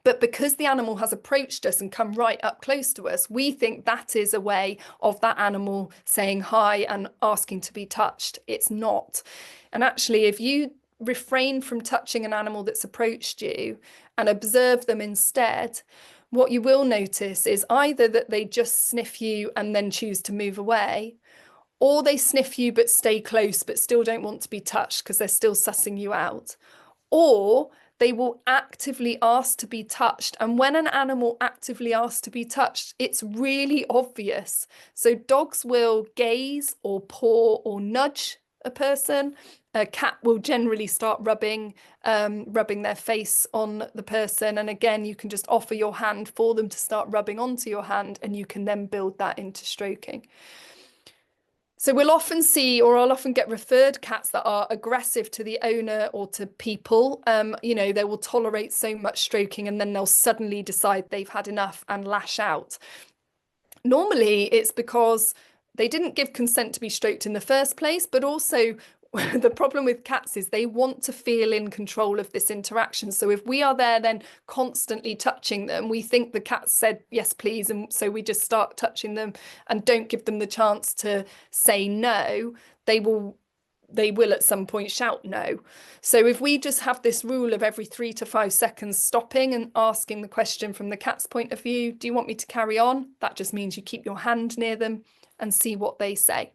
But because the animal has approached us and come right up close to us, we think that is a way of that animal saying hi and asking to be touched. It's not. And actually, if you refrain from touching an animal that's approached you and observe them instead, what you will notice is either that they just sniff you and then choose to move away, or they sniff you but stay close but still don't want to be touched because they're still sussing you out, or they will actively ask to be touched. And when an animal actively asks to be touched, it's really obvious. So dogs will gaze or paw or nudge a person. A cat will generally start rubbing their face on the person. And again, you can just offer your hand for them to start rubbing onto your hand, and you can then build that into stroking. So we'll often see, or I'll often get referred cats that are aggressive to the owner or to people. You know, they will tolerate so much stroking and then they'll suddenly decide they've had enough and lash out. Normally it's because they didn't give consent to be stroked in the first place, but also the problem with cats is they want to feel in control of this interaction. So if we are there then constantly touching them, we think the cat said, yes, please. And so we just start touching them and don't give them the chance to say no. They will at some point shout no. So if we just have this rule of every 3 to 5 seconds stopping and asking the question from the cat's point of view, do you want me to carry on? That just means you keep your hand near them and see what they say.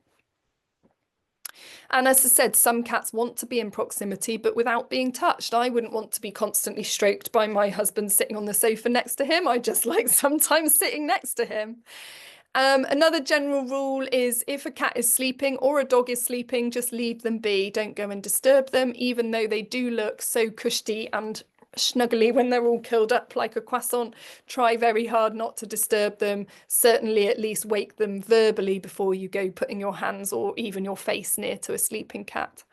And as I said, some cats want to be in proximity, but without being touched. I wouldn't want to be constantly stroked by my husband sitting on the sofa next to him. I just like sometimes sitting next to him. Another general rule is if a cat is sleeping or a dog is sleeping, just leave them be. Don't go and disturb them, even though they do look so cushy and snuggly when they're all curled up like a croissant. Try very hard not to disturb them. Certainly at least wake them verbally before you go putting your hands or even your face near to a sleeping cat.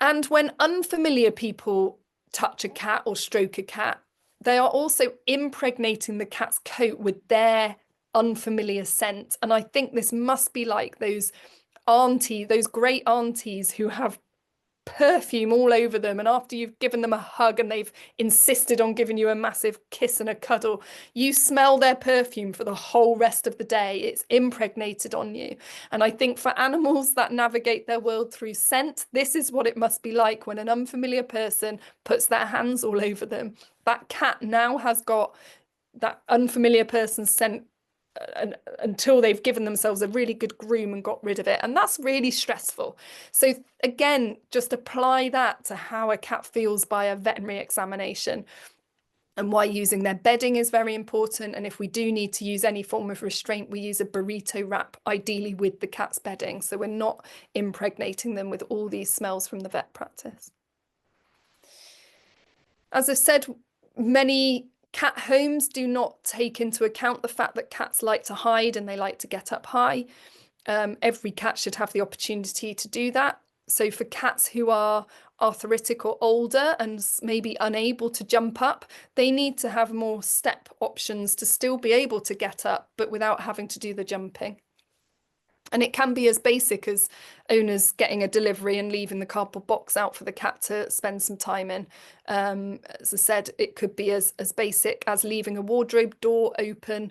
And when unfamiliar people touch a cat or stroke a cat, they are also impregnating the cat's coat with their unfamiliar scent. And I think this must be like those great aunties who have perfume all over them, and after you've given them a hug and they've insisted on giving you a massive kiss and a cuddle, you smell their perfume for the whole rest of the day. It's impregnated on you. And I think for animals that navigate their world through scent, this is what it must be like when an unfamiliar person puts their hands all over them. That cat now has got that unfamiliar person's scent until they've given themselves a really good groom and got rid of it. And that's really stressful. So again, just apply that to how a cat feels by a veterinary examination, and why using their bedding is very important. And if we do need to use any form of restraint, we use a burrito wrap, ideally with the cat's bedding, so we're not impregnating them with all these smells from the vet practice. As I said, many cat homes do not take into account the fact that cats like to hide and they like to get up high. Every cat should have the opportunity to do that. So for cats who are arthritic or older and maybe unable to jump up, they need to have more step options to still be able to get up, but without having to do the jumping. And it can be as basic as owners getting a delivery and leaving the cardboard box out for the cat to spend some time in. As I said, it could be as basic as leaving a wardrobe door open,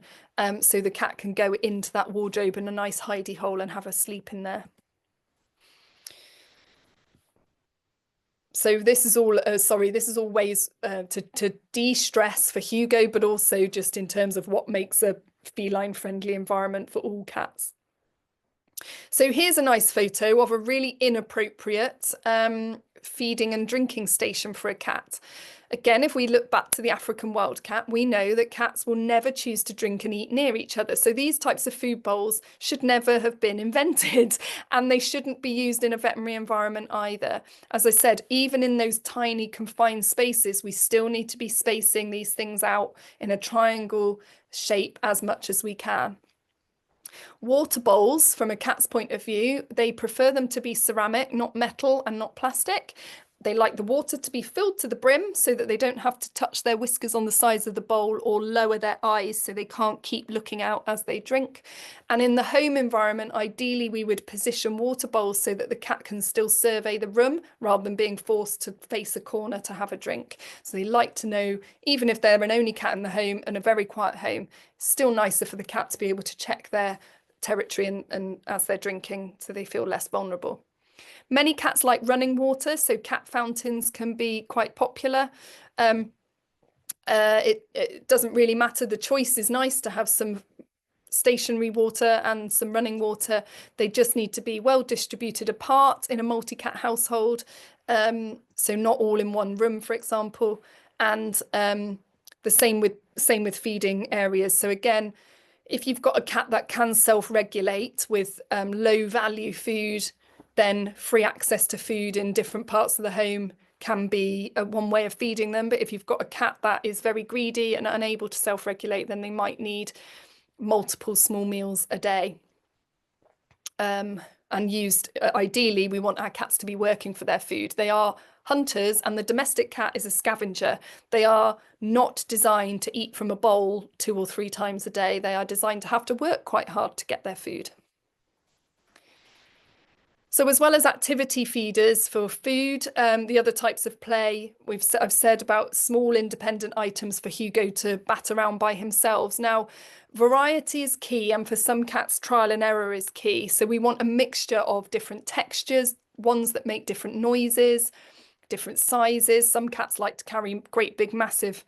so the cat can go into that wardrobe in a nice hidey hole and have a sleep in there. So this is all, this is all ways to de-stress for Hugo, but also just in terms of what makes a feline-friendly environment for all cats. So here's a nice photo of a really inappropriate feeding and drinking station for a cat. Again, if we look back to the African wild cat, we know that cats will never choose to drink and eat near each other. So these types of food bowls should never have been invented, and they shouldn't be used in a veterinary environment either. As I said, even in those tiny confined spaces, we still need to be spacing these things out in a triangle shape as much as we can. Water bowls, from a cat's point of view, they prefer them to be ceramic, not metal and not plastic. They like the water to be filled to the brim so that they don't have to touch their whiskers on the sides of the bowl or lower their eyes so they can't keep looking out as they drink. And in the home environment, ideally, we would position water bowls so that the cat can still survey the room rather than being forced to face a corner to have a drink. So they like to know, even if they're an only cat in the home and a very quiet home, it's still nicer for the cat to be able to check their territory and as they're drinking, so they feel less vulnerable. Many cats like running water, so cat fountains can be quite popular. It doesn't really matter. The choice is nice to have some stationary water and some running water. They just need to be well distributed apart in a multi-cat household, so not all in one room, for example. And the same with feeding areas. So again, if you've got a cat that can self-regulate with low value food, then free access to food in different parts of the home can be one way of feeding them. But if you've got a cat that is very greedy and unable to self-regulate, then they might need multiple small meals a day. And used, ideally, we want our cats to be working for their food. They are hunters, and the domestic cat is a scavenger. They are not designed to eat from a bowl 2 or 3 times a day. They are designed to have to work quite hard to get their food. So as well as activity feeders for food, the other types of play, I've said about small independent items for Hugo to bat around by himself. Now, variety is key, and for some cats, trial and error is key. So we want a mixture of different textures, ones that make different noises, different sizes. Some cats like to carry great big massive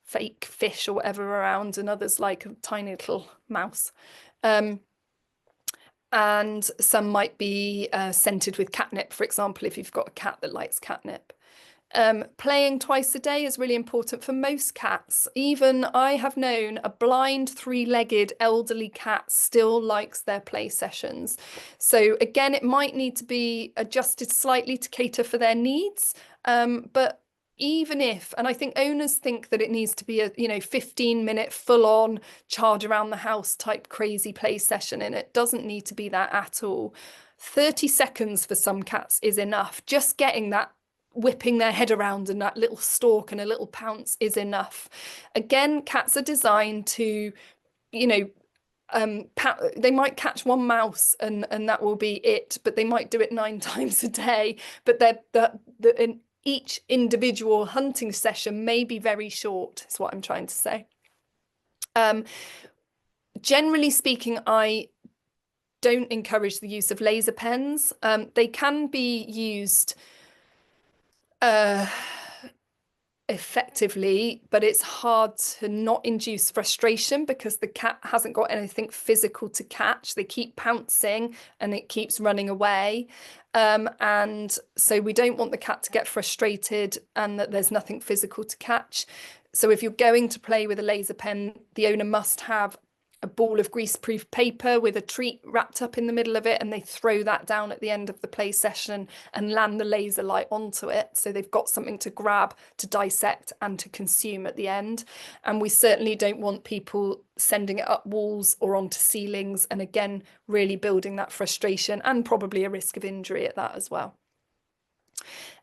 fake fish or whatever around, and others like a tiny little mouse. And some might be scented with catnip, for example, if you've got a cat that likes catnip. Playing twice a day is really important for most cats. Even I have known a blind 3-legged elderly cat still likes their play sessions. So again, it might need to be adjusted slightly to cater for their needs, but even if, and I think owners think that it needs to be a 15-minute full-on charge around the house type crazy play session, and it doesn't need to be that at all. 30 seconds for some cats is enough. Just getting that, whipping their head around and that little stalk and a little pounce is enough. Again, cats are designed to, they might catch one mouse and that will be it, but they might do it 9 times a day. But in each individual hunting session may be very short, is what I'm trying to say. Generally speaking, I don't encourage the use of laser pens. They can be used effectively, but it's hard to not induce frustration because the cat hasn't got anything physical to catch. They keep pouncing and it keeps running away. And so we don't want the cat to get frustrated and that there's nothing physical to catch. So if you're going to play with a laser pen, the owner must have a ball of greaseproof paper with a treat wrapped up in the middle of it, and they throw that down at the end of the play session and land the laser light onto it. So they've got something to grab, to dissect and to consume at the end. And we certainly don't want people sending it up walls or onto ceilings, and again, really building that frustration and probably a risk of injury at that as well.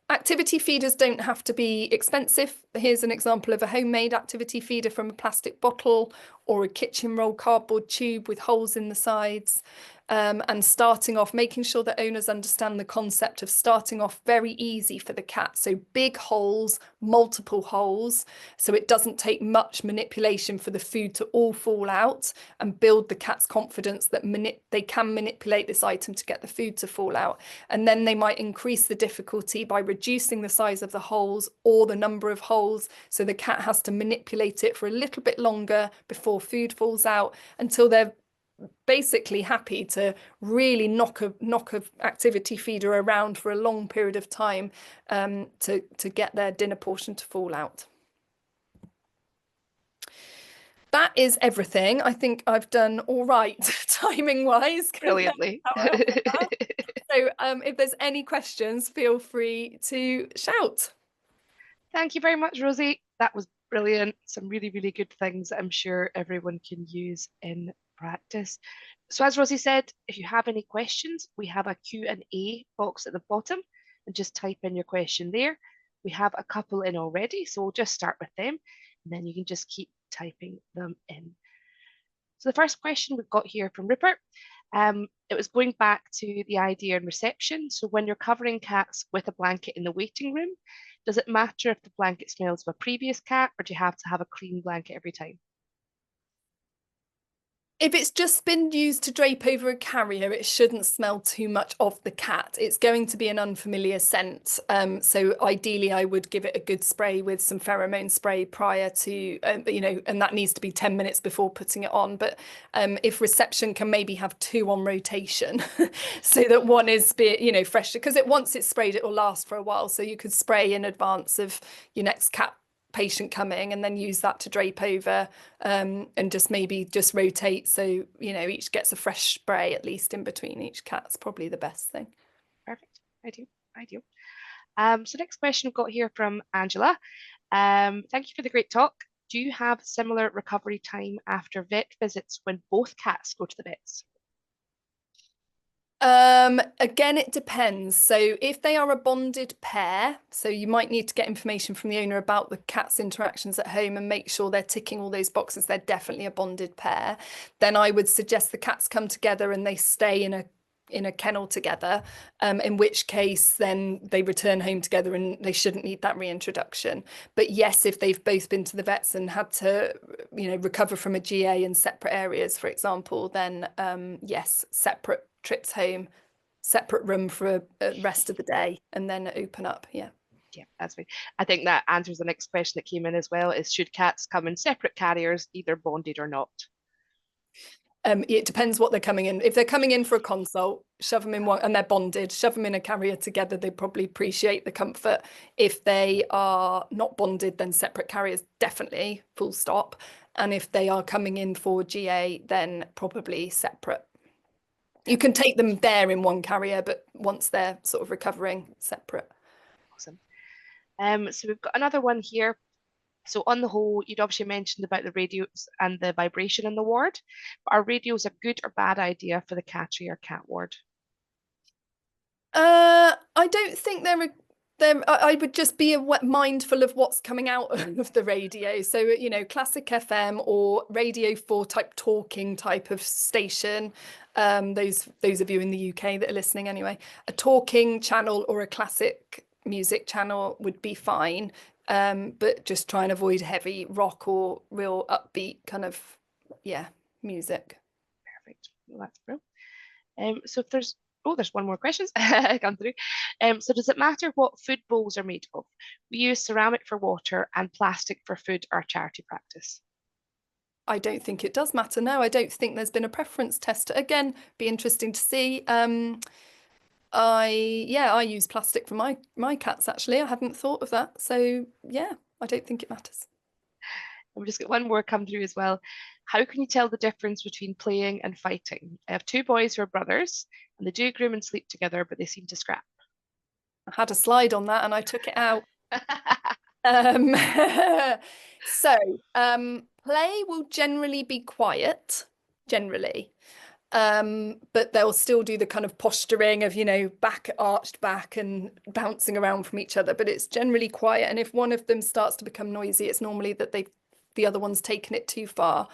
Activity feeders don't have to be expensive. Here's an example of a homemade activity feeder from a plastic bottle or a kitchen roll cardboard tube with holes in the sides. And starting off, making sure that owners understand the concept of starting off very easy for the cat. So big holes, multiple holes, so it doesn't take much manipulation for the food to all fall out, and build the cat's confidence that they can manipulate this item to get the food to fall out. And then they might increase the difficulty by reducing the size of the holes or the number of holes. So the cat has to manipulate it for a little bit longer before food falls out, until they're basically happy to really knock a activity feeder around for a long period of time to get their dinner portion to fall out. That is everything. I think I've done all right timing wise. Brilliantly. So if there's any questions, feel free to shout. Thank you very much, Rosie. That was brilliant. Some really, really good things that I'm sure everyone can use in practice. So as Rosie said, if you have any questions, we have a Q&A box at the bottom, and just type in your question there. We have a couple in already, so we'll just start with them, and then you can just keep typing them in. So the first question we've got here from Rupert, it was going back to the idea in reception. So when you're covering cats with a blanket in the waiting room, does it matter if the blanket smells of a previous cat, or do you have to have a clean blanket every time? If it's just been used to drape over a carrier, it shouldn't smell too much of the cat. It's going to be an unfamiliar scent. So ideally, I would give it a good spray with some pheromone spray prior to, and that needs to be 10 minutes before putting it on. But if reception can maybe have 2 on rotation, so that one is, fresh, because once it's sprayed, it will last for a while. So you could spray in advance of your next cat patient coming, and then use that to drape over, and just rotate, so each gets a fresh spray at least in between each cat. It's probably the best thing. Perfect. Ideal. So next question we've got here from Angela. Thank you for the great talk. Do you have similar recovery time after vet visits when both cats go to the vets? Again, it depends. So if they are a bonded pair, so you might need to get information from the owner about the cat's interactions at home and make sure they're ticking all those boxes, they're definitely a bonded pair, then I would suggest the cats come together and they stay in a kennel together, in which case then they return home together and they shouldn't need that reintroduction. But yes, if they've both been to the vets and had to recover from a GA in separate areas, for example, then yes, separate trips home, separate room for a rest of the day, and then open up. Yeah, that's fine. I think that answers the next question that came in as well, is should cats come in separate carriers, either bonded or not? It depends what they're coming in. If they're coming in for a consult, shove them in one, and they're bonded, shove them in a carrier together. They probably appreciate the comfort. If they are not bonded, then separate carriers, definitely, full stop. And if they are coming in for GA, then probably separate. You can take them there in one carrier, but once they're sort of recovering, separate. Awesome. So we've got another one here. So on the whole, you'd obviously mentioned about the radios and the vibration in the ward, but are radios a good or bad idea for the cattery or cat ward? I don't think I would just be mindful of what's coming out of the radio. So, you know, classic FM or Radio 4 type talking type of station. Those of you in the UK that are listening anyway, a talking channel or a classic music channel would be fine. But just try and avoid heavy rock or real upbeat kind of, yeah, music. Perfect. Well, that's brilliant. So if there's one more question come through. So does it matter what food bowls are made of? We use ceramic for water and plastic for food, our charity practice. I don't think it does matter. No, I don't think there's been a preference test. Again, be interesting to see. I use plastic for my cats actually. I hadn't thought of that. So yeah, I don't think it matters. And we just got one more come through as well. How can you tell the difference between playing and fighting? I have two boys who are brothers, and they do groom and sleep together, but they seem to scrap. I had a slide on that and I took it out. Um, so play will generally be quiet, generally. But they'll still do the kind of posturing of, you know, back arched back and bouncing around from each other, but it's generally quiet. And if one of them starts to become noisy, it's normally that the other one's taken it too far.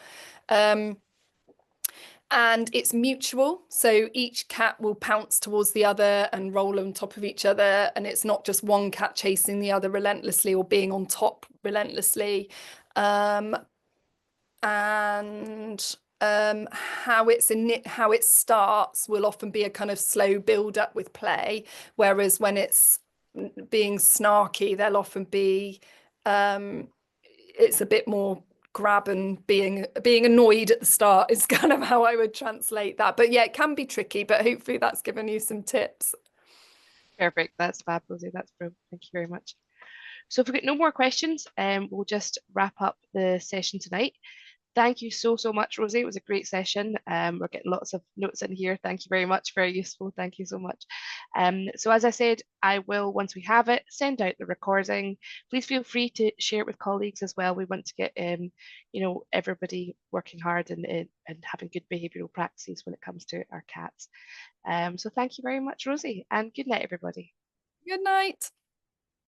And it's mutual. So each cat will pounce towards the other and roll on top of each other. And it's not just one cat chasing the other relentlessly or being on top relentlessly. And how it starts will often be a kind of slow build up with play, whereas when it's being snarky, there'll often be it's a bit more grab and being annoyed at the start is kind of how I would translate that. But yeah, it can be tricky, but hopefully that's given you some tips. Perfect. That's fab, Rosie. That's brilliant. Thank you very much. So if we've got no more questions, we'll just wrap up the session tonight. Thank you so much, Rosie. It was a great session. We're getting lots of notes in here. Thank you very much. Very useful. Thank you so much. So as I said, I will, once we have it, send out the recording. Please feel free to share it with colleagues as well. We want to get everybody working hard and having good behavioural practices when it comes to our cats. So thank you very much, Rosie, and good night, everybody. Good night.